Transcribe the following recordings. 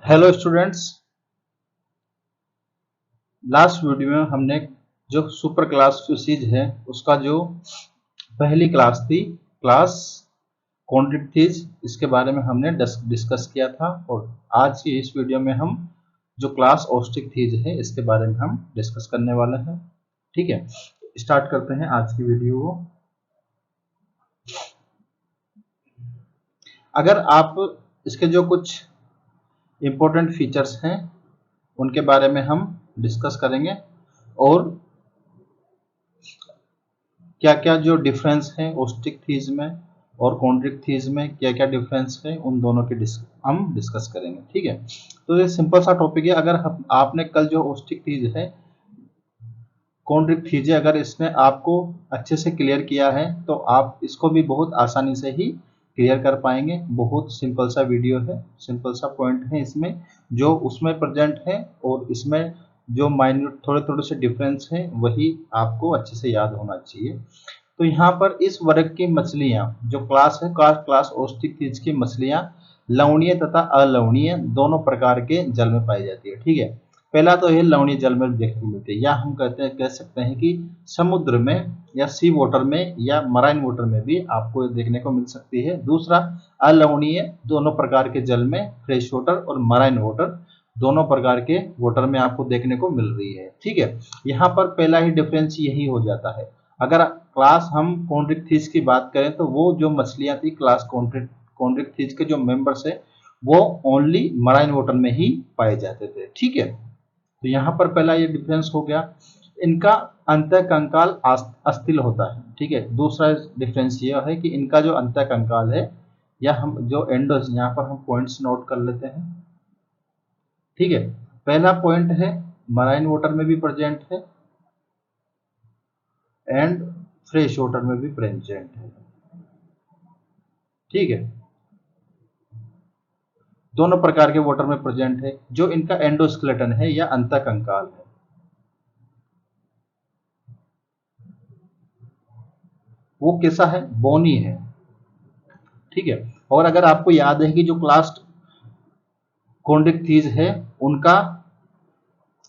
Hello students, last video में हमने जो सुपर क्लास स्पीशीज है उसका जो पहली क्लास थी क्लास कॉन्ड्रिक्थिज, इसके बारे में हमने डिस्कस किया था। और आज की इस वीडियो में हम जो क्लास ऑस्ट्रिकथिज है इसके बारे में हम डिस्कस करने वाले हैं। ठीक है, स्टार्ट करते हैं आज की वीडियो को। अगर आप इसके जो कुछ इंपॉर्टेंट फीचर्स हैं उनके बारे में हम डिस्कस करेंगे और क्या क्या जो डिफरेंस है ऑस्ट्रिकथिज में और कॉन्ड्रिक्थिज में, क्या क्या डिफरेंस है उन दोनों के हम डिस्कस करेंगे। ठीक है, तो ये सिंपल सा टॉपिक है। अगर आपने कल जो ऑस्ट्रिकथिज है कॉन्ड्रिक्थिज है अगर इसने आपको अच्छे से क्लियर किया है तो आप इसको भी बहुत आसानी से ही क्लियर कर पाएंगे। बहुत सिंपल सा वीडियो है, सिंपल सा पॉइंट है इसमें जो उसमें प्रेजेंट है और इसमें जो माइन्यूट थोड़े थोड़े से डिफरेंस है वही आपको अच्छे से याद होना चाहिए। तो यहाँ पर इस वर्ग की मछलियां जो क्लास है क्लास ऑस्ट्रिकथिज की मछलियां लवणीय तथा अलवणीय दोनों प्रकार के जल में पाई जाती है। ठीक है, पहला तो ये लवणीय जल में देखने को मिलती है, या हम कह सकते हैं कि समुद्र में या सी वाटर में या मराइन वाटर में भी आपको देखने को मिल सकती है। दूसरा अलवणीय दोनों प्रकार के जल में फ्रेश वाटर और मराइन वाटर दोनों प्रकार के वाटर में आपको देखने को मिल रही है। ठीक है, यहाँ पर पहला ही डिफरेंस यही हो जाता है। अगर क्लास हम कॉन्ड्रिक्थिज की बात करें तो वो जो मछलियां थी क्लास कॉन्ड्रिक्थिज के जो मेंबर्स है वो ओनली मराइन वाटर में ही पाए जाते थे। ठीक है, तो यहाँ पर पहला ये डिफरेंस हो गया। इनका अंतःकंकाल अस्थिल होता है। ठीक है, दूसरा डिफरेंस यह है कि इनका जो अंतःकंकाल है या हम जो एंडोस, यहाँ पर हम पॉइंट्स नोट कर लेते हैं। ठीक है, पहला पॉइंट है मराइन वाटर में भी प्रेजेंट है एंड फ्रेश वाटर में भी प्रेजेंट है। ठीक है, दोनों प्रकार के वाटर में प्रेजेंट है। जो इनका एंडोस्केलेटन है या अंतःकंकाल है वो कैसा है, बोनी है। ठीक है, और अगर आपको याद है कि जो क्लास कॉन्ड्रिक्थिज है उनका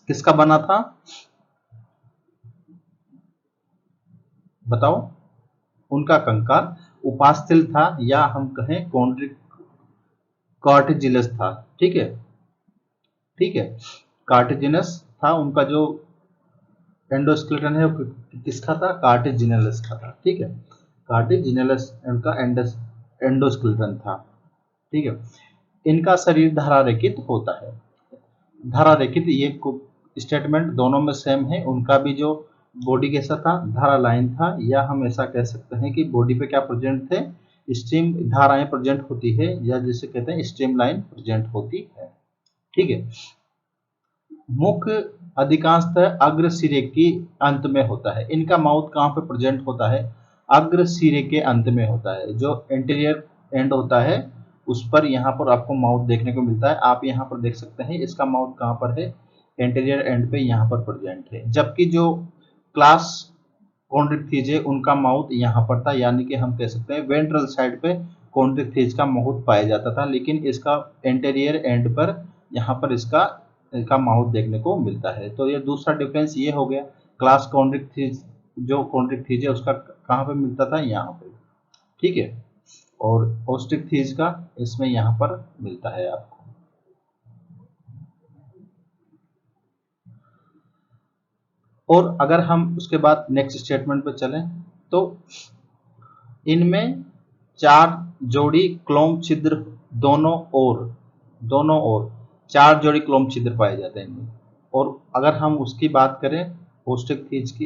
किसका बना था, बताओ। उनका कंकाल उपास्थल था या हम कहें कार्टिजिनस था। ठीक है, ठीक है, कार्टिजिनस था उनका जो एंडोस्केलेटन है वो किसका था, कार्टिजिनलस का था। ठीक है, कार्टिजिनलस उनका एंडोस्केलेटन था। ठीक है, इनका शरीर धारारेखित होता है। धारारेखित ये स्टेटमेंट दोनों में सेम है। उनका भी जो बॉडी कैसा था, धारा लाइन था, या हम ऐसा कह सकते हैं कि बॉडी पे क्या प्रेजेंट थे, स्ट्रीम धाराएं प्रेजेंट होती है या जिसे कहते हैं स्ट्रीम लाइन प्रेजेंट होती है। ठीक है, मुख्य अधिकांशतः अग्र सिरे के अंत में होता है। इनका माउथ कहाँ पे प्रेजेंट होता है, अग्र सिरे के अंत में होता है। जो इंटीरियर एंड होता है उस पर यहाँ पर आपको माउथ देखने को मिलता है। आप यहाँ पर देख सकते हैं इसका माउथ कहाँ पर है, इंटीरियर एंड पे यहाँ पर प्रेजेंट है। जबकि जो क्लास कॉन्ड्रिक्थिज है उनका माउथ यहाँ पर था, यानी कि हम कह सकते हैं वेंट्रल साइड पे कॉन्ड्रिक्थिज का माउथ पाया जाता था, लेकिन इसका इंटीरियर एंड पर यहाँ पर इसका माउथ देखने को मिलता है। तो ये दूसरा डिफरेंस ये हो गया। क्लास कॉन्ड्रिक्थिज जो कॉन्ड्रिक्थिज है उसका कहाँ पे मिलता था, यहाँ पे। ठीक है, और ऑस्ट्रिकथिज का इसमें यहाँ पर मिलता है आपको। और अगर हम उसके बाद नेक्स्ट स्टेटमेंट पे चलें तो इनमें 4 जोड़ी क्लोम छिद्र दोनों ओर 4 जोड़ी क्लोम छिद्र पाए जाते हैं इनमें। और अगर हम उसकी बात करें ऑस्ट्रिकथिज की,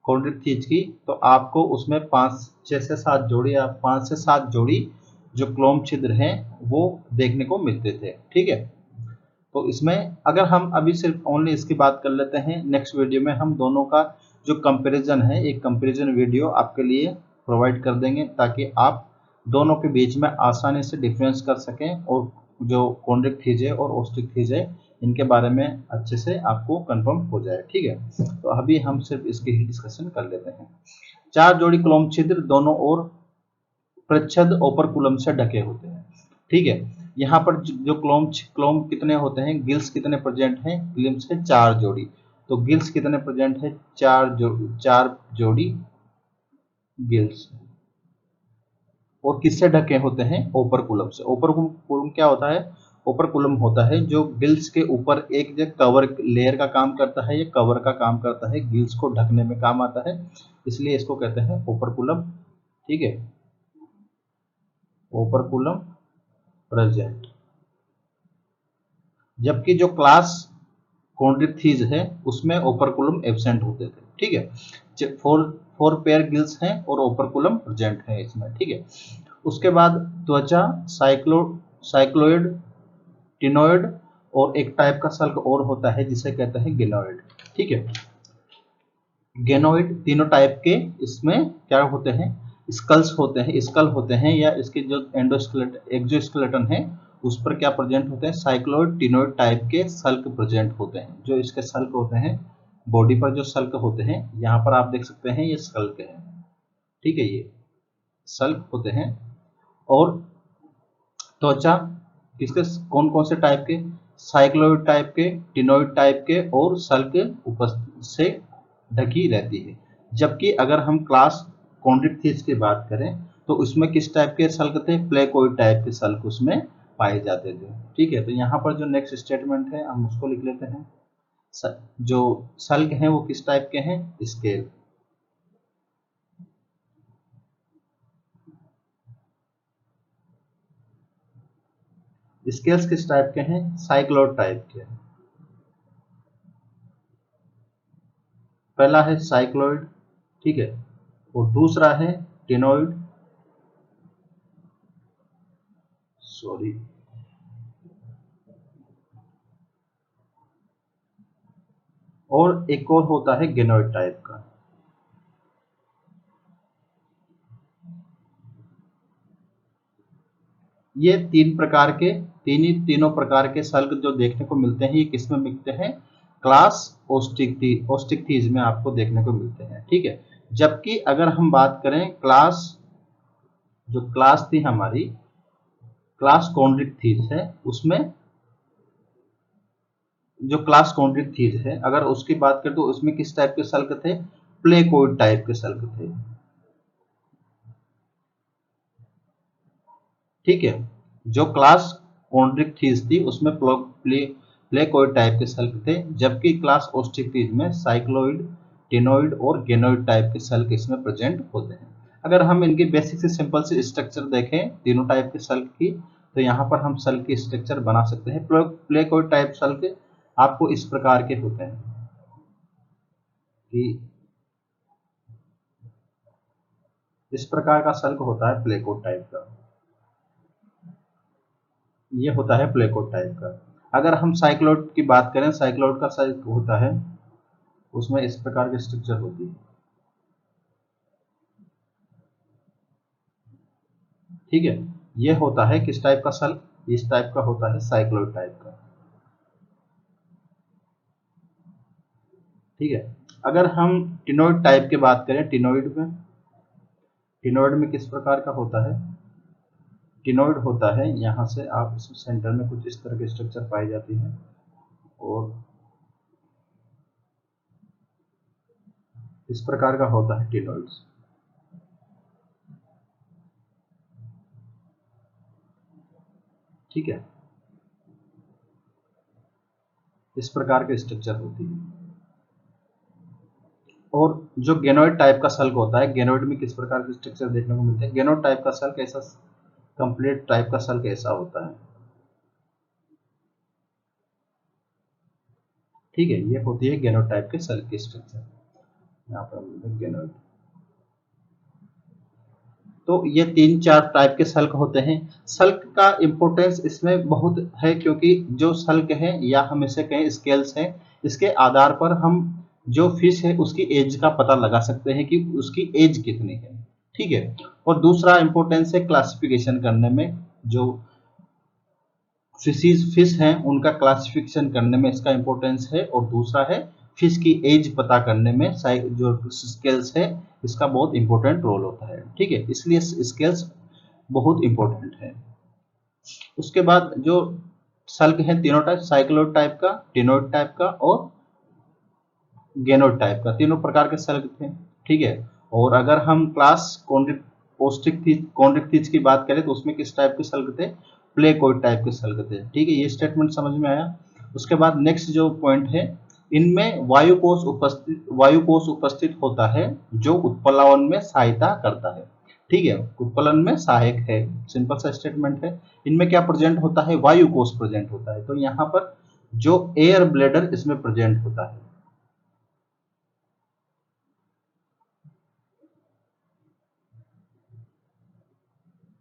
कॉन्ड्रिक्थिज की, तो आपको उसमें 5 से 7 जोड़ी या 5 से 7 जोड़ी जो क्लोम छिद्र हैं वो देखने को मिलते थे। ठीक है, तो इसमें अगर हम अभी सिर्फ ओनली इसकी बात कर लेते हैं, नेक्स्ट वीडियो में हम दोनों का जो कंपैरिजन है एक कंपैरिजन वीडियो आपके लिए प्रोवाइड कर देंगे ताकि आप दोनों के बीच में आसानी से डिफरेंस कर सकें और जो कॉन्ड्रिक्थिज है और ऑस्ट्रिकथिज है इनके बारे में अच्छे से आपको कंफर्म हो जाए। ठीक है, तो अभी हम सिर्फ इसकी ही डिस्कशन कर लेते हैं। 4 जोड़ी क्लोम छिद्र दोनों ओर प्रच्छद ओपरकुलम से ढके होते हैं। ठीक है, यहाँ पर जो क्लोम कितने होते हैं, गिल्स कितने प्रेजेंट हैं, ग्लिम्स है 4 जोड़ी। तो गिल्स कितने प्रेजेंट है, 4 जोड़ी गिल्स। और किससे ढके होते हैं, ओपरकुलम से। ओपरकुलम क्या होता है, ओपरकुलम होता है जो गिल्स के ऊपर एक जो कवर लेयर का काम करता है, ये कवर का काम करता है, गिल्स को ढकने में काम आता है, इसलिए इसको कहते हैं ओपरकुलम। ठीक है, ओपरकुलम प्रेजेंट। जबकि जो क्लास कॉन्ड्रिक्थिस है उसमें ओपरकुलम एब्सेंट होते थे। ठीक है, फोर पेयर गिल्स हैं और ओपरकुलम प्रेजेंट है इसमें। ठीक है, उसके बाद त्वचा साइक्लोइड, टिनोइड और एक टाइप का सल्क और होता है जिसे कहते हैं गेनोइड। ठीक है, गेनोइड तीनों टाइप के इसमें क्या होते हैं, स्कल्स होते हैं, स्कल होते हैं, या इसके जो एक्सोस्केलेटन है उस पर क्या प्रेजेंट होते हैं, साइक्लोइड टिनोइड टाइप के सल्क प्रेजेंट होते हैं। जो इसके सल्क होते हैं, बॉडी पर जो सल्क होते हैं, यहाँ पर आप देख सकते हैं ये सल्क है। ठीक है, ये सल्क होते हैं। और त्वचा किसके, कौन कौन से टाइप के, साइक्लोइड टाइप के, टिनोइड टाइप के और सल्क से ढकी रहती है। जबकि अगर हम क्लास कॉन्ड्रिक्थिस की बात करें तो उसमें किस टाइप के सल्क थे, प्लेकोइड टाइप के सल्क उसमें पाए जाते थे। ठीक है, तो यहाँ पर जो नेक्स्ट स्टेटमेंट है हम उसको लिख लेते हैं। जो सल्क हैं वो किस टाइप के हैं, स्केल। स्केल्स किस टाइप के हैं, साइक्लोइड टाइप के। पहला है साइक्लोइड, ठीक है, और दूसरा है टिनोइड, सॉरी, और एक और होता है गेनोइड टाइप का। ये तीनों प्रकार के सल्क जो देखने को मिलते हैं, ये किसमें मिलते हैं, क्लास ओस्टिक्थिस में आपको देखने को मिलते हैं। ठीक है, जबकि अगर हम बात करें जो क्लास थी हमारी, क्लास कॉन्ड्रिक्थिस है, उसमें जो क्लास कॉन्ड्रिक्थिस है अगर उसकी बात करें तो उसमें किस टाइप के सल्क थे, प्लेकोइड टाइप के सल्क थे। ठीक है, जो क्लास कॉन्ड्रिक्थिस थी उसमें प्लेकोइड टाइप के सल्क थे, जबकि क्लास ओस्टिक्थिस में साइक्लोइड, टिनोइड और गेनोइड टाइप के सल्क इसमें प्रेजेंट होते हैं। अगर हम इनकी बेसिक से सिंपल से स्ट्रक्चर देखें तीनों टाइप के सल्क की, तो यहाँ पर हम सल्क की स्ट्रक्चर बना सकते हैं। प्लेकोइड टाइप सल्क आपको इस प्रकार के होते हैं कि इस प्रकार का सल्क होता है प्लेकोइड टाइप का, ये होता है प्लेकोइड टाइप का। अगर हम साइक्लोइड की बात करें, साइक्लोइड का सल्क होता है, उसमें इस प्रकार की स्ट्रक्चर होती है। ठीक है, ये होता है किस टाइप का सल्क, इस टाइप का होता है साइक्लोइड टाइप का। ठीक है, अगर हम टिनोइड टाइप की बात करें, टिनोइड में किस प्रकार का होता है, टिनोइड होता है, यहाँ से आप इस सेंटर में कुछ इस तरह की स्ट्रक्चर पाई जाती है, और इस प्रकार का होता है टिनोइड्स। ठीक है, इस प्रकार की स्ट्रक्चर होती है। और जो गेनोइड टाइप का सल्क होता है, गेनोइड में किस प्रकार के स्ट्रक्चर देखने को मिलते हैं, गेनोइड टाइप का सल्क ऐसा, कंप्लीट टाइप का सल्क ऐसा होता है। ठीक है, ये होती है गेनोइड टाइप के सल्क की स्ट्रक्चर, यहाँ पर गेनोइड। तो ये 3-4 टाइप के सल्क होते हैं। सल्क का इंपॉर्टेंस इसमें बहुत है, क्योंकि जो सल्क है या हम इसे कहें स्केल्स हैं, इसके आधार पर हम जो फिश है उसकी एज का पता लगा सकते हैं कि उसकी एज कितनी है। ठीक है, और दूसरा इंपॉर्टेंस है क्लासिफिकेशन करने में, जो फिश हैं उनका क्लासिफिकेशन करने में इसका इंपॉर्टेंस है, और दूसरा है फिश की एज पता करने में जो स्केल्स है इसका बहुत इंपॉर्टेंट रोल होता है। ठीक है, इसलिए स्केल्स बहुत इंपॉर्टेंट है। उसके बाद जो सल्ग है तीनों टाइप, साइक्लोइड टाइप का, टिनोइड टाइप का और गेनोइड टाइप का, तीनों प्रकार के सल्ग थे। ठीक है। और अगर हम क्लास कॉन्ड्रिक्थिज की बात करें तो उसमें किस टाइप के सल्ग थे? प्लेकोइड टाइप के सल्ग थे। ठीक है, ये स्टेटमेंट समझ में आया। उसके बाद नेक्स्ट जो पॉइंट है, इनमें वायुकोश उपस्थित होता है जो उत्प्लावन में सहायता करता है। ठीक है, उत्प्लावन में सहायक है, सिंपल सा स्टेटमेंट है। इनमें क्या प्रेजेंट होता है? वायुकोश प्रेजेंट होता है। तो यहाँ पर जो एयर ब्लेडर इसमें प्रेजेंट होता है।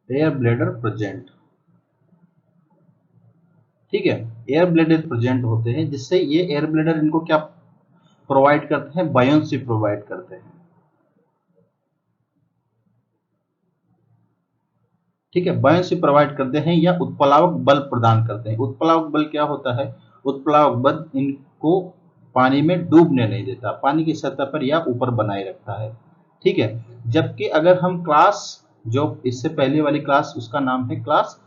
Air bladder present. ठीक है, एयर ब्लेडर प्रेजेंट होते हैं, जिससे ये एयर ब्लेडर इनको क्या प्रोवाइड करते हैं? बायोन्सी प्रोवाइड करते हैं। ठीक है, बायोन्सी प्रोवाइड करते हैं या उत्प्लावक बल प्रदान करते हैं। उत्प्लावक बल क्या होता है? उत्प्लावक बल इनको पानी में डूबने नहीं देता, पानी की सतह पर या ऊपर बनाए रखता है। ठीक है, जबकि अगर हम क्लास, जो इससे पहले वाली क्लास, उसका नाम है क्लास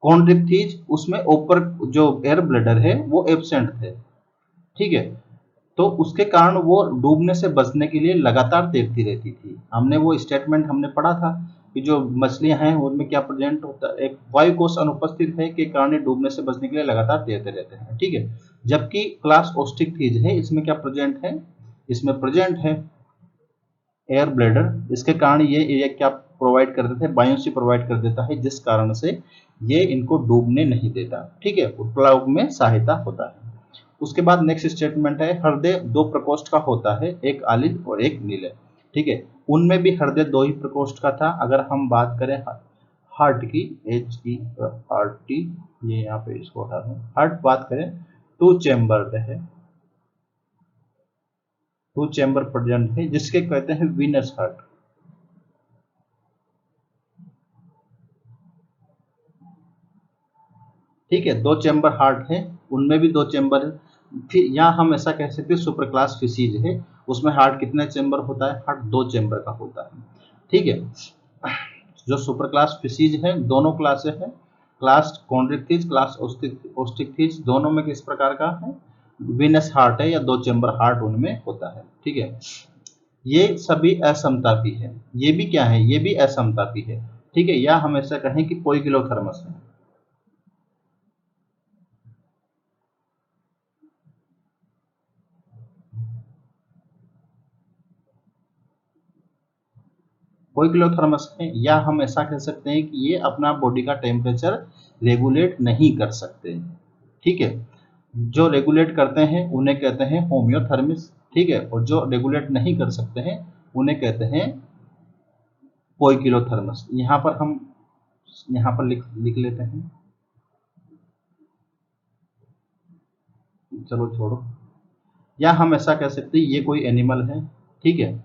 कॉन्ड्रिक्थिज, उसमें ऊपर जो एयर ब्लेडर है वो एब्सेंट थे। ठीक है, तो उसके कारण वो डूबने से बचने के लिए लगातार तैरती रहती थी। हमने वो स्टेटमेंट हमने पढ़ा था कि जो मछलियां हैं उनमें क्या प्रेजेंट होता है? एक वायुकोश अनुपस्थित है के कारण ये डूबने से बचने के लिए लगातार तैरते रहते हैं। ठीक है, जबकि क्लास ओस्टिकथीज है, इसमें क्या प्रेजेंट है? इसमें प्रेजेंट है एयर ब्लेडर। इसके कारण ये क्या प्रोवाइड कर देते हैं? बायोन्सी प्रोवाइड कर देता है, जिस कारण से ये इनको डूबने नहीं देता। ठीक है, उत्प्लावक में सहायता होता है। उसके बाद नेक्स्ट स्टेटमेंट है, हृदय दो प्रकोष्ठ का होता है, एक आलिल और एक नीले। ठीक है, उनमें भी हृदय दो ही प्रकोष्ठ का था। अगर हम बात करें हार्ट की, HERT, ये यहाँ पे इसको हटा दूं, हार्ट बात करें, टू चेम्बर है, टू चेम्बर प्रेजेंट है, जिसके कहते हैं वीनस हार्ट। ठीक है, दो चेम्बर हार्ट है, उनमें भी दो चेम्बर है। फिर यहाँ हम ऐसा कह सकते हैं सुपर क्लास फिसीज है, उसमें हार्ट कितने चेम्बर होता है? हार्ट दो चेम्बर का होता है। ठीक है, जो सुपर क्लास फिसीज है, दोनों क्लासेस है, क्लास कॉन्ड्रिक्थिज, क्लास ओस्टिकथिज, दोनों में किस प्रकार का है? वीनस हार्ट है या दो चेम्बर हार्ट उनमें होता है। ठीक है, ये सभी असमतापी है। ये भी क्या है? ये भी असमतापी है। ठीक है, या हम ऐसा कहें कि पोइकिलोथर्मस है। पोइकिलोथर्मस है, या हम ऐसा कह सकते हैं कि ये अपना बॉडी का टेम्परेचर रेगुलेट नहीं कर सकते। ठीक है, जो रेगुलेट करते हैं उन्हें कहते हैं होम्योथर्मिस। ठीक है, और जो रेगुलेट नहीं कर सकते हैं उन्हें कहते हैं पोइकिलोथर्मस। यहाँ पर हम यहाँ पर लिख लिख लेते हैं, चलो छोड़ो। या हम ऐसा कह सकते हैं ये कोई एनिमल है। ठीक है,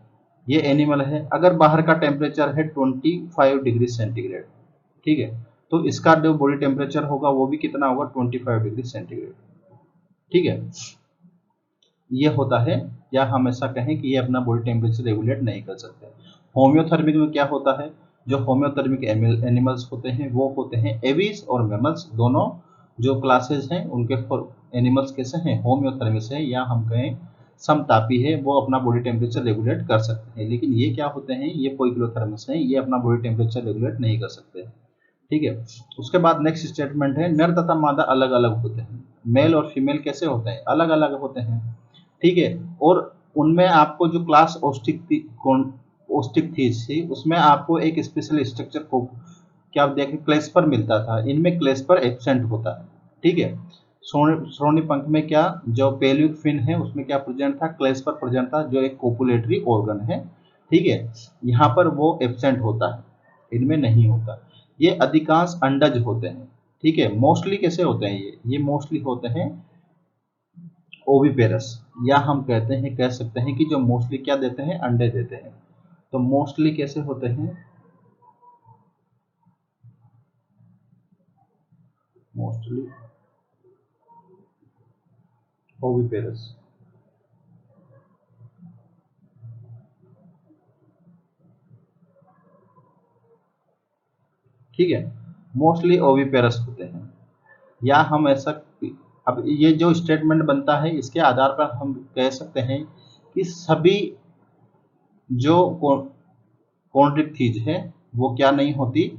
ये एनिमल है, अगर बाहर का टेम्परेचर है 25 डिग्री सेंटीग्रेड। ठीक है, तो इसका जो बॉडी टेम्परेचर होगा वो भी कितना होगा? 25 डिग्री सेंटीग्रेड। ठीक है, ये होता है, या हम ऐसा कहें कि ये अपना बॉडी टेम्परेचर रेगुलेट नहीं कर सकते। होम्योथर्मिक में क्या होता है? जो होम्योथर्मिक एनिमल्स होते हैं वो होते हैं एविस और मैमल्स, दोनों जो क्लासेस हैं उनके एनिमल्स कैसे हैं? होम्योथर्मिक है, या हम कहें समतापी है, वो अपना बॉडी टेम्परेचर रेगुलेट कर सकते हैं। लेकिन ये क्या होते हैं? ये पोइकिलोथर्मिक हैं, ये अपना बॉडी टेम्परेचर रेगुलेट नहीं कर सकते। ठीक है, उसके बाद नेक्स्ट स्टेटमेंट है, नर तथा मादा अलग अलग होते हैं। मेल और फीमेल कैसे होते हैं? अलग अलग होते हैं। ठीक है, और उनमें आपको जो क्लास ओस्टिक थी उसमें आपको एक स्पेशल स्ट्रक्चर को क्या देखें, क्लेस्पर मिलता था, इनमें क्लेस्पर एब्सेंट होता है। ठीक है, श्रोणी पंख में क्या, जो पेल्विक फिन है उसमें क्या प्रेजेंट था? क्लेस्पर प्रेजेंट था, जो एक कोपुलेटरी ऑर्गन है। ठीक है, यहाँ पर वो एब्सेंट होता है, इनमें नहीं होता। ये अधिकांश अंडज होते हैं। ठीक है, मोस्टली कैसे होते हैं? ये मोस्टली होते हैं ओविपेरस, या हम कहते हैं, कह सकते हैं कि जो मोस्टली क्या देते हैं? अंडे देते हैं। तो मोस्टली कैसे होते हैं? Mostly oviparous. ठीक है, मोस्टली ओविपेरस होते हैं। या हम ऐसा, अब ये जो स्टेटमेंट बनता है इसके आधार पर हम कह सकते हैं कि सभी जो कॉन्ट्रिक्टीज है वो क्या नहीं होती,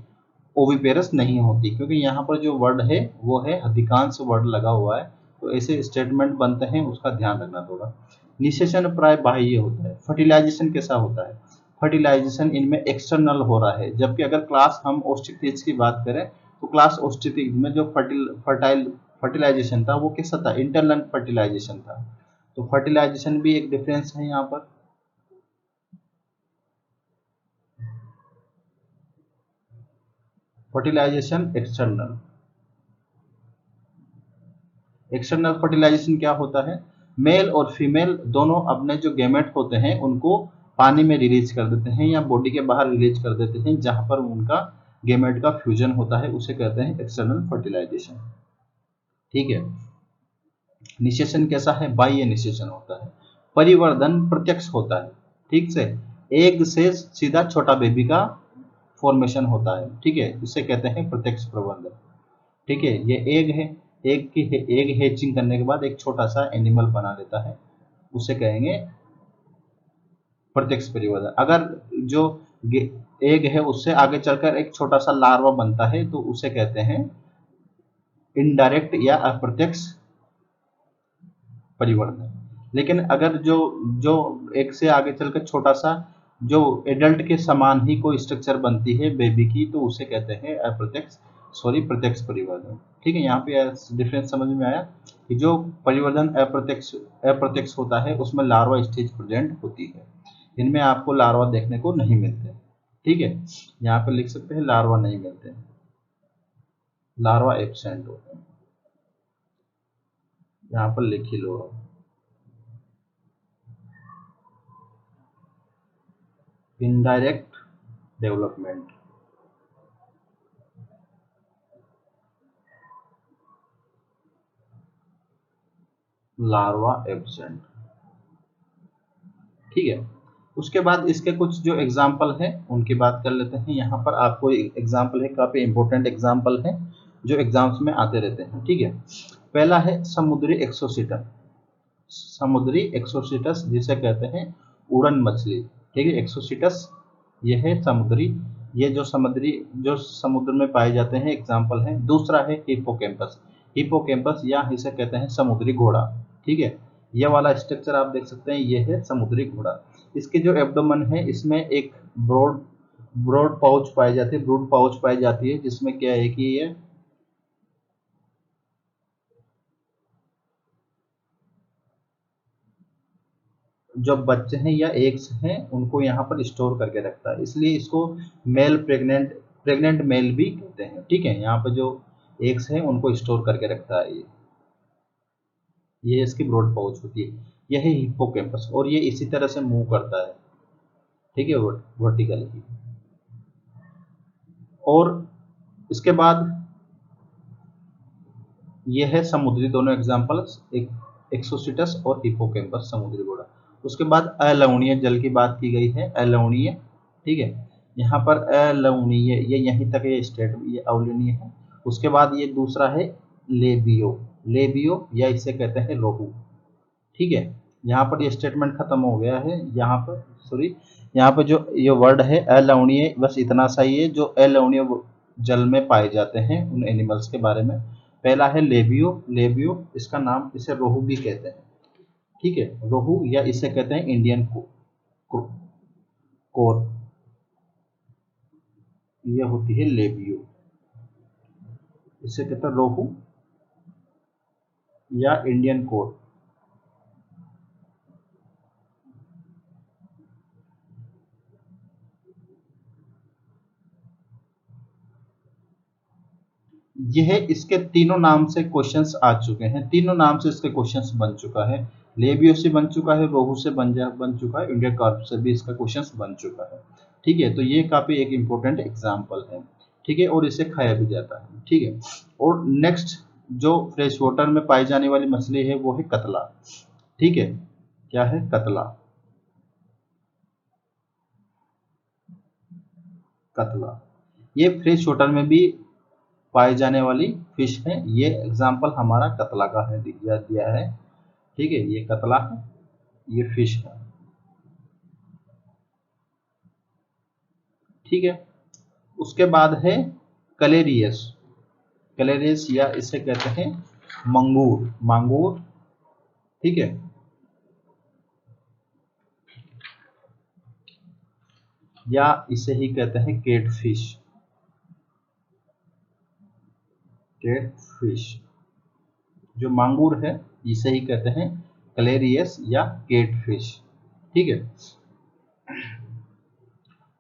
ओविपेरस नहीं होती, क्योंकि यहाँ पर जो वर्ड है वो है अधिकांश वर्ड लगा हुआ है, तो ऐसे स्टेटमेंट बनते हैं, उसका ध्यान रखना थोड़ा। निषेचन प्राय बाह्य होता है। फर्टिलाइजेशन कैसा होता है, फर्टिलाइजेशन इनमें एक्सटर्नल हो रहा है, जबकि अगर क्लास हम ओस्टिकटिज की बात करें तो क्लास ओस्टिकटिज में जो फर्टिलाइजेशन था वो कैसा था, इंटरनल फर्टिलाइजेशन था। तो फर्टिलाइजेशन भी एक डिफरेंस है यहाँ पर। फर्टिलाइजेशन एक्सटर्नल, एक्सटर्नल फर्टिलाइजेशन क्या होता है, मेल और फीमेल दोनों अपने जो गैमेट होते हैं उनको पानी में रिलीज कर देते हैं या बॉडी के बाहर रिलीज कर देते हैं, जहां पर उनका गैमेट का फ्यूजन होता है, उसे कहते हैं एक्सटर्नल फर्टिलाइजेशन। ठीक है, निषेचन कैसा है, बाह्य निषेचन होता है। परिवर्धन प्रत्यक्ष होता है, ठीक से, एग से सीधा छोटा बेबी का फॉर्मेशन होता है, ठीक है, इसे कहते हैं प्रत्यक्ष प्रवर्धन। ठीक है, ये एग है, एग हैचिंग करने के बाद एक छोटा सा एनिमल बना लेता है, उसे कहेंगे प्रत्यक्ष परिवर्धन। अगर जो एग है उससे आगे चलकर एक छोटा सा लार्वा बनता है तो उसे कहते हैं इनडायरेक्ट या अप्रत्यक्ष परिवर्धन। लेकिन अगर जो जो एक से आगे चलकर छोटा सा जो एडल्ट के समान ही कोई स्ट्रक्चर बनती है बेबी की, तो उसे कहते हैं प्रत्यक्ष परिवर्धन। ठीक है, यहाँ पे डिफरेंस समझ में आया कि जो परिवर्धन अप्रत्यक्ष होता है उसमें लार्वा स्टेज प्रेजेंट होती है, इनमें आपको लार्वा देखने को नहीं मिलते। ठीक है, यहाँ पे लिख सकते हैं लार्वा नहीं मिलते, लार्वा एब्सेंट होते हैं, यहाँ पर लिख ही लो। Indirect development, larva absent. ठीक है, उसके बाद इसके कुछ जो एग्जाम्पल है उनकी बात कर लेते हैं। यहाँ पर आपको एग्जाम्पल है, काफी इंपॉर्टेंट एग्जाम्पल है जो एग्जाम्स में आते रहते हैं। ठीक है, पहला है समुद्री एक्सोसिटस, समुद्री एक्सोसिटस जिसे कहते हैं उड़न मछली। ठीक है, एक्सोसिटस ये है समुद्री, ये जो समुद्र में पाए जाते हैं एग्जाम्पल है। दूसरा है हिप्पोकैम्पस, हिप्पोकैम्पस या इसे कहते हैं समुद्री घोड़ा। ठीक है, ये वाला स्ट्रक्चर आप देख सकते हैं, ये है समुद्री घोड़ा। इसके जो एब्डोमेन है इसमें एक ब्रॉड ब्रॉड पाउच पाई जाती है, ब्रूड पाउच पाई जाती है, जिसमें क्या है कि ये जो बच्चे हैं या एग्स हैं उनको यहाँ पर स्टोर करके रखता है, इसलिए इसको मेल प्रेग्नेंट मेल भी कहते हैं। ठीक है, यहाँ पर जो एग्स हैं उनको स्टोर करके रखता है ये इसकी ब्रॉड पाउच होती है, यह है हिप्पोकैम्पस, और ये इसी तरह से मूव करता है। ठीक है, वर्टिकली। और इसके बाद ये है समुद्री दोनों एग्जाम्पल्स, एक एक्सोसिटस और हिप्पोकैम्पस समुद्री घोड़ा। उसके बाद अलवणीय जल की बात की गई है, अलवणीय। ठीक है, यहाँ पर अलवणीय ये यहीं तक ये स्टेट ये अवलनीय है। उसके बाद ये दूसरा है लेबियो, लेबियो या इसे कहते हैं रोहू। ठीक है, यहाँ पर ये स्टेटमेंट खत्म हो गया है। यहाँ पर सॉरी, यहाँ पर जो ये वर्ड है अलवणीय, बस इतना सा ही है जो अलवणीय जल में पाए जाते हैं उन एनिमल्स के बारे में। पहला है लेबियो, लेबियो इसका नाम, इसे रोहू भी कहते हैं। ठीक है, रोहू या इसे कहते हैं इंडियन कोर, ये होती है लेबियो, इसे कहते हैं रोहू या इंडियन कोर। यह इसके तीनों नाम से क्वेश्चंस आ चुके हैं, तीनों नाम से इसके क्वेश्चंस बन चुका है, लेबियो से बन चुका है, रोहू से बन चुका है, इंडियन कार्प से भी इसका क्वेश्चंस बन चुका है। ठीक है, तो ये काफी एक इंपॉर्टेंट एग्जाम्पल है। ठीक है, और इसे खाया भी जाता है। ठीक है, और नेक्स्ट जो फ्रेश वाटर में पाई जाने वाली मछली है वो है कतला। ठीक है, क्या है कतला, कतला ये फ्रेश वाटर में भी पाई जाने वाली फिश है। ये एग्जाम्पल हमारा कतला का है, दिया है। ठीक है, ये कतला है, ये फिश है। ठीक है, उसके बाद है कलेरियस। कलेरियस या इसे कहते हैं मंगूर, मांगूर। ठीक है, या इसे ही कहते हैं केटफिश। केटफिश जो मांगूर है इसे ही कहते हैं कलेरियस या केटफिश। ठीक है,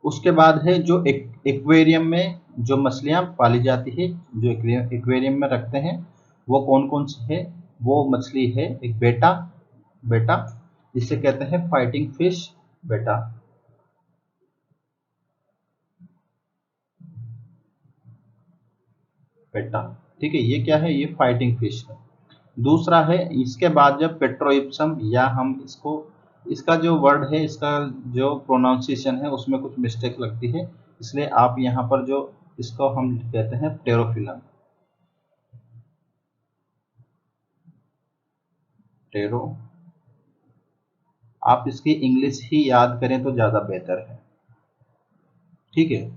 उसके बाद है जो एक्वेरियम में जो मछलियां पाली जाती है, जो एक्वेरियम में रखते हैं, वो कौन कौन सी है। वो मछली है एक बेटा, बेटा जिसे कहते हैं फाइटिंग फिश, बेटा। बेटा, ठीक है, ये क्या है, ये फाइटिंग फिश है। दूसरा है, इसके बाद जब पेट्रोइप्सम, या हम इसको, इसका जो वर्ड है, इसका जो प्रोनाउंसिएशन है उसमें कुछ मिस्टेक लगती है, इसलिए आप यहाँ पर जो इसको हम कहते हैं टेरोफिलम, टेरो। आप इसकी इंग्लिश ही याद करें तो ज्यादा बेहतर है। ठीक है,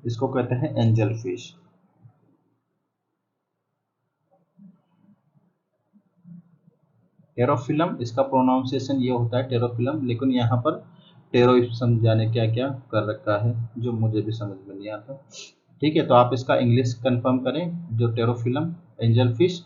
इसको कहते हैं एंजल फिश। टेरोफिलम, इसका प्रोनाउंसिएशन ये होता है टेरोफिलम, लेकिन यहाँ पर टेरोइप्सम जाने क्या क्या कर रखा है जो मुझे भी समझ में नहीं आता। ठीक है, तो आप इसका इंग्लिश कंफर्म करें, जो टेरोफिलम एंजल फिश।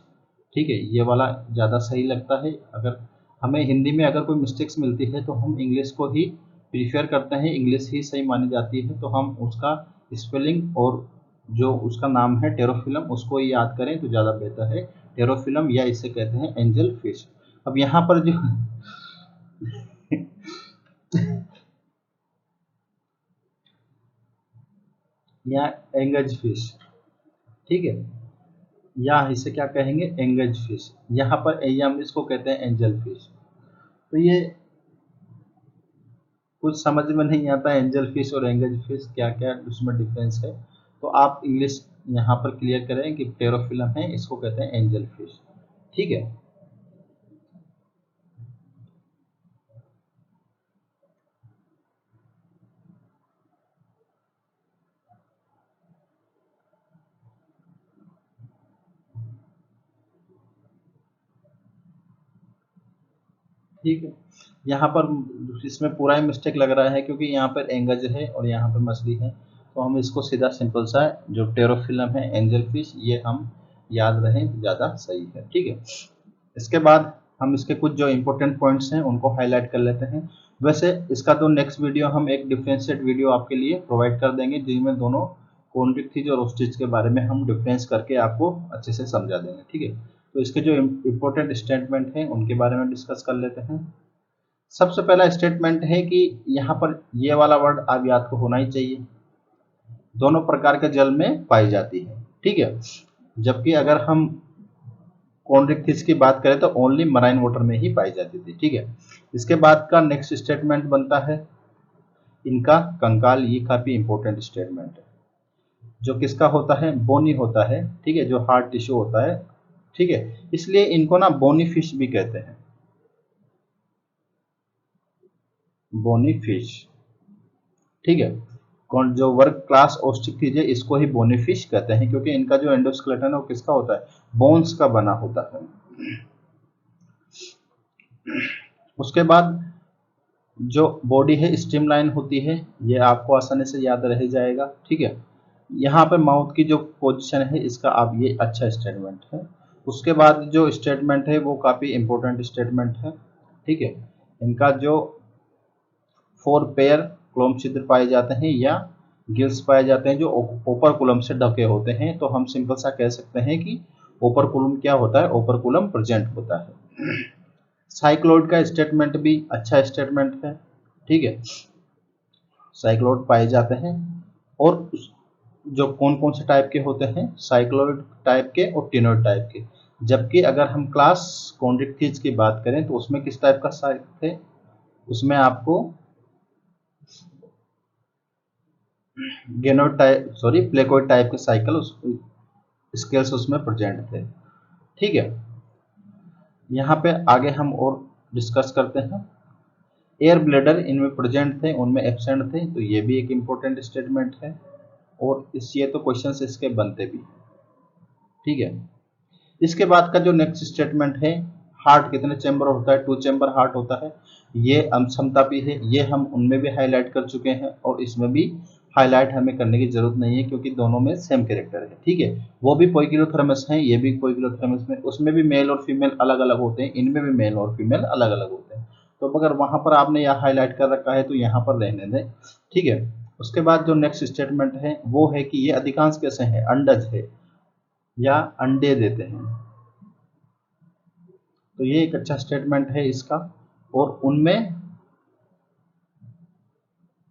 ठीक है, ये वाला ज़्यादा सही लगता है। अगर हमें हिंदी में अगर कोई मिस्टेक्स मिलती है तो हम इंग्लिश को ही प्रीफर करते हैं, इंग्लिश ही सही मानी जाती है, तो हम उसका स्पेलिंग और जो उसका नाम है टेरोफिलम उसको ही याद करें तो ज़्यादा बेहतर है। टेरोफिलम या इसे कहते हैं एंजल फिश। अब यहाँ पर जो या एंगज फिश, ठीक है, या इसे क्या कहेंगे, एंगज फिश। यहाँ पर हम इसको कहते हैं एंजल फिश। तो ये कुछ समझ में नहीं आता एंजल फिश और एंगज फिश क्या क्या उसमें डिफरेंस है, तो आप इंग्लिश यहाँ पर क्लियर करें कि टेरोफिलम है, इसको कहते हैं एंजल फिश। ठीक है, ठीक है। यहाँ पर इसमें पूरा ही मिस्टेक लग रहा है क्योंकि यहाँ पर एंगज है और यहाँ पर मछली है, तो हम इसको सीधा सिंपल सा जो टेरोफिलम है एंजल फिश ये हम याद रहें तो ज़्यादा सही है। ठीक है, इसके बाद हम इसके कुछ जो इम्पोर्टेंट पॉइंट्स हैं उनको हाईलाइट कर लेते हैं। वैसे इसका तो नेक्स्ट वीडियो हम एक डिफरेंशिएट वीडियो आपके लिए प्रोवाइड कर देंगे जिसमें दोनों कॉन्ट्रिक्टीज और ओस्ट्रिच के बारे में हम डिफरेंस करके आपको अच्छे से समझा देंगे। ठीक है, तो इसके जो इम्पोर्टेंट स्टेटमेंट हैं उनके बारे में डिस्कस कर लेते हैं। सबसे पहला स्टेटमेंट है कि यहाँ पर ये वाला वर्ड अब याद को होना ही चाहिए, दोनों प्रकार के जल में पाई जाती है। ठीक है, जबकि अगर हम कॉन्ड्रिक्थिस की बात करें तो ओनली मराइन वाटर में ही पाई जाती थी। ठीक है, इसके बाद का नेक्स्ट स्टेटमेंट बनता है इनका कंकाल। ये काफी इंपॉर्टेंट स्टेटमेंट है, जो किसका होता है, बोनी होता है। ठीक है, जो हार्ड टिश्यू होता है। ठीक है, इसलिए इनको ना बोनी फिश भी कहते हैं, बोनी फिश। ठीक है, कौन जो वर्ग क्लास ओस्ट्रिक्टिज है इसको ही बोनी फिश कहते हैं क्योंकि इनका जो एंडोस्केलेटन है वो किसका होता है, बोन्स का बना होता है। उसके बाद जो बॉडी है स्ट्रीमलाइन होती है, ये आपको आसानी से याद रह जाएगा। ठीक है, यहाँ पे माउथ की जो पोजीशन है इसका आप ये अच्छा स्टेटमेंट है। उसके बाद जो स्टेटमेंट है वो काफ़ी इंपॉर्टेंट स्टेटमेंट है। ठीक है, इनका जो 4 पेयर क्लोम छिद्र पाए जाते हैं या गिल्स पाए जाते हैं जो ओपरकुलम से ढके होते हैं, तो हम सिंपल सा कह सकते हैं कि ओपरकुलम क्या होता है, ओपरकुलम प्रेजेंट होता है। साइक्लोइड का स्टेटमेंट भी अच्छा स्टेटमेंट है। ठीक है, साइक्लोइड पाए जाते हैं और जो कौन कौन से टाइप के होते हैं, साइक्लोइड टाइप के और टिनोइड टाइप के। जबकि अगर हम क्लास कॉन्ड्रिक्टिज की बात करें तो उसमें किस टाइप का साइक है, उसमें आपको गेनोइड टाइप प्लेकोइड टाइप के साइकिल स्केल्स उसमें प्रेजेंट थे। ठीक है, यहाँ पे आगे हम और डिस्कस करते हैं। एयर ब्लैडर इनमें प्रेजेंट थे, उनमें एब्सेंट थे, तो ये भी एक इम्पोर्टेंट स्टेटमेंट है और ये तो क्वेश्चंस इसके बनते भी। ठीक है, इसके बाद का जो नेक्स्ट स्टेटमेंट है, हार्ट कितने चैम्बर होता है, 2 चैम्बर हार्ट होता है, ये समतापी है, ये हम उनमें भी हाईलाइट कर चुके हैं और इसमें भी हाईलाइट हमें करने की जरूरत नहीं है क्योंकि दोनों में सेम कैरेक्टर है। ठीक है, वो भी पोइकिलोथर्मस है, ये भी पोइकिलोथर्मस में, उसमें भी मेल और फीमेल अलग अलग होते हैं, इनमें भी मेल और फीमेल अलग अलग होते हैं। तो अगर वहां पर आपने यह हाईलाइट कर रखा है तो यहाँ पर रहने दें। ठीक है, उसके बाद जो नेक्स्ट स्टेटमेंट है वो है कि ये अधिकांश कैसे हैं, अंडज है या अंडे देते हैं, तो ये एक अच्छा स्टेटमेंट है इसका। और उनमें,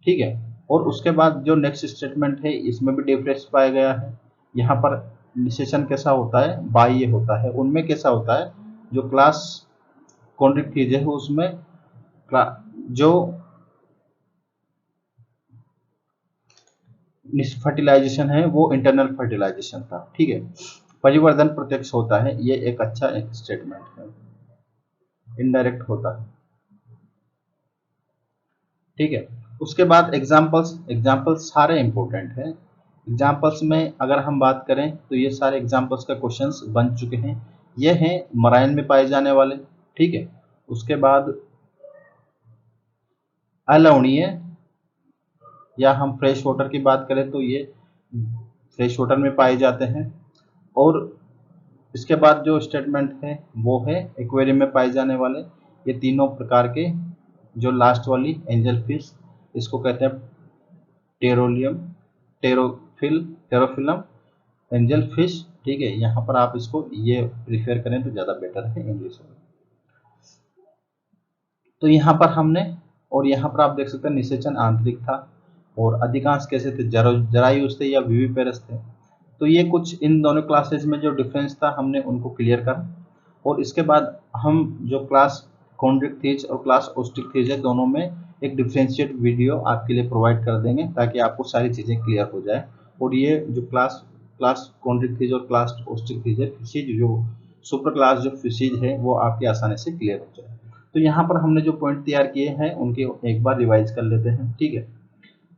ठीक है, और उसके बाद जो नेक्स्ट स्टेटमेंट है इसमें भी डिफरेंस पाया गया है। यहाँ पर निषेचन कैसा होता है, बाह्य होता है, उनमें कैसा होता है, जो क्लास कॉन्ड्रिक्टीज है उसमें जो फर्टिलाइजेशन है वो इंटरनल फर्टिलाइजेशन था। ठीक है, परिवर्धन प्रत्यक्ष होता है, ये एक अच्छा एक स्टेटमेंट है, इनडायरेक्ट होता है। ठीक है, उसके बाद एग्जाम्पल्स सारे इंपॉर्टेंट हैं। एग्जाम्पल्स में अगर हम बात करें तो ये सारे एग्जाम्पल्स का क्वेश्चंस बन चुके हैं, ये हैं मराइन में पाए जाने वाले। ठीक है, उसके बाद अलवणीय या हम फ्रेश वाटर की बात करें तो ये फ्रेश वाटर में पाए जाते हैं। और इसके बाद जो स्टेटमेंट है वो है एक्वेरियम में पाए जाने वाले। ये तीनों प्रकार के, जो लास्ट वाली एंजल फिश, इसको कहते हैं टेरोलियम, टेरोफिलम एंजल फिश। ठीक है, यहाँ पर आप इसको ये प्रिफेयर करें तो ज़्यादा बेटर है इंग्लिश में। तो यहाँ पर हमने, और यहाँ पर आप देख सकते हैं निषेचन आंतरिक था और अधिकांश कैसे थे, जरायुज थे या विविपेरस थे। तो ये कुछ इन दोनों क्लासेज में जो डिफरेंस था हमने उनको क्लियर करा। और इसके बाद हम जो क्लास कॉन्ड्रिक्टीज और क्लास ओस्टिक्टीज है दोनों में एक डिफ्रेंशिएट वीडियो आपके लिए प्रोवाइड कर देंगे ताकि आपको सारी चीज़ें क्लियर हो जाए। और ये जो क्लास कॉन्ड्रिक्टीज और क्लास ओस्टिक्टीज है, फिशीज जो सुपर क्लास जो फिशीज है वो आपकी आसानी से क्लियर हो जाए। तो यहाँ पर हमने जो पॉइंट तैयार किए हैं उनके एक बार रिवाइज कर लेते हैं। ठीक है,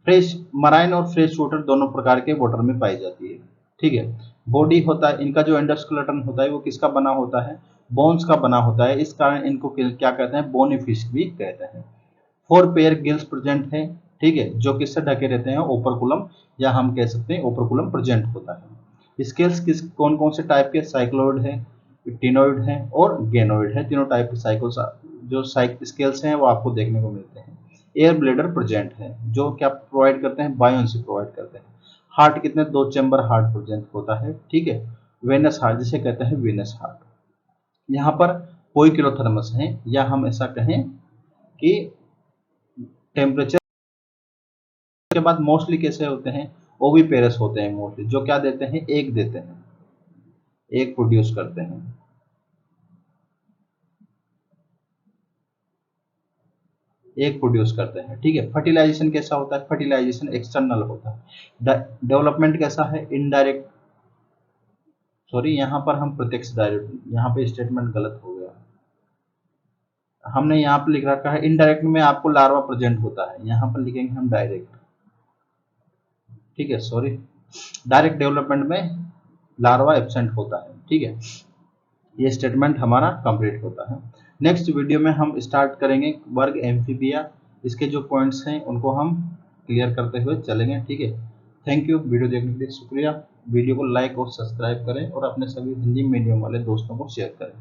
फ्रेश मराइन और फ्रेश वाटर दोनों प्रकार के वाटर में पाई जाती है। ठीक है, बॉडी होता है इनका, जो एंडोस्केलेटन होता है वो किसका बना होता है, बोन्स का बना होता है, इस कारण इनको क्या कहते हैं, बोनी फिश भी कहते हैं। 4 पेयर गिल्स प्रेजेंट है। ठीक है, जो किससे ढके रहते हैं, ओपरकुलम, या हम कह सकते हैं ओपरकुलम प्रेजेंट होता है। स्केल्स कौन कौन से टाइप के, साइक्लोइड है, टिनोइड है और गेनोइड है, तीनों टाइप के साइकिल्स जो स्केल्स हैं वो आपको देखने को मिलते हैं। एयर ब्लेडर प्रेजेंट है, जो क्या प्रोवाइड करते हैं, बायोन्सी प्रोवाइड करते हैं। हार्ट कितने, 2 चैम्बर हार्ट प्रेजेंट होता है। ठीक है, वेनस हार्ट जिसे कहते हैं वेनस हार्ट। यहाँ पर पोइकिलोथर्मस है, या हम ऐसा कहें कि टेम्परेचर के बाद मोस्टली कैसे होते हैं, ओविपेरस होते हैं मोस्टली, जो क्या देते हैं, एग देते हैं, एग प्रोड्यूस करते हैं। एग प्रोड्यूस करते हैं। ठीक है, फर्टिलाइजेशन कैसा होता है, फर्टिलाइजेशन एक्सटर्नल होता है। डेवलपमेंट कैसा है, इनडायरेक्ट, यहाँ पर हम प्रत्यक्ष डायरेक्ट, यहाँ पे स्टेटमेंट गलत हो गया, हमने यहाँ पर लिख रखा है इनडायरेक्ट में आपको लार्वा प्रेजेंट होता है, यहाँ पर लिखेंगे हम डायरेक्ट। ठीक है, डायरेक्ट डेवलपमेंट में लार्वा एब्सेंट होता है। ठीक है, ये स्टेटमेंट हमारा कंप्लीट होता है। नेक्स्ट वीडियो में हम स्टार्ट करेंगे वर्ग एम्फीबिया, इसके जो पॉइंट्स हैं उनको हम क्लियर करते हुए चलेंगे। ठीक है, थैंक यू, वीडियो देखने के लिए शुक्रिया। वीडियो को लाइक और सब्सक्राइब करें और अपने सभी हिंदी मीडियम वाले दोस्तों को शेयर करें।